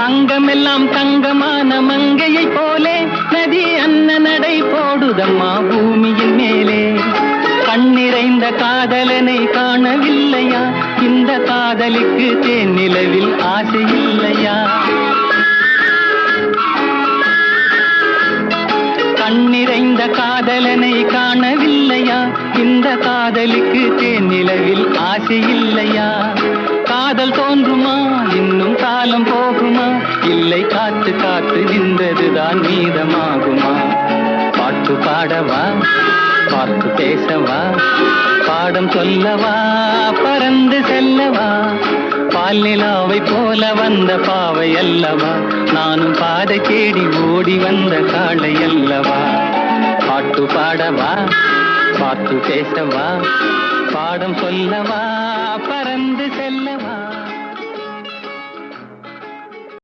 அங்கமெல்லாம் தங்கமான மங்கையை போலே நதி அன்ன நடை போடுதம்மா பூமியின் மேலே. கண்ணிறைந்த காதலனை காணவில்லையா? இந்த காதலிக்கு தேன் நிலவில் ஆசை இல்லையா? கண்ணிறைந்த காதலனை காணவில்லையா? இந்த காதலிக்கு தேன் நிலவில் ஆசை இல்லையா? காதல் தோன்றுமா? இன்னும் காலம் போகுமா? இல்லை, காத்து காத்து நின்றதுதான் மீதமாகுமா? பாட்டு பாடவா? பார்த்து பேசவா? பாடம் சொல்லவா? பறந்து செல்லவா? பால் நிலாவை போல வந்த பாவை அல்லவா? நானும் பாதை தேடி ஓடி வந்த காளை அல்லவா? பாட்டு பாடவா? பார்த்து பேசவா? பாடம் சொல்லவா? பறந்து செல்லவா?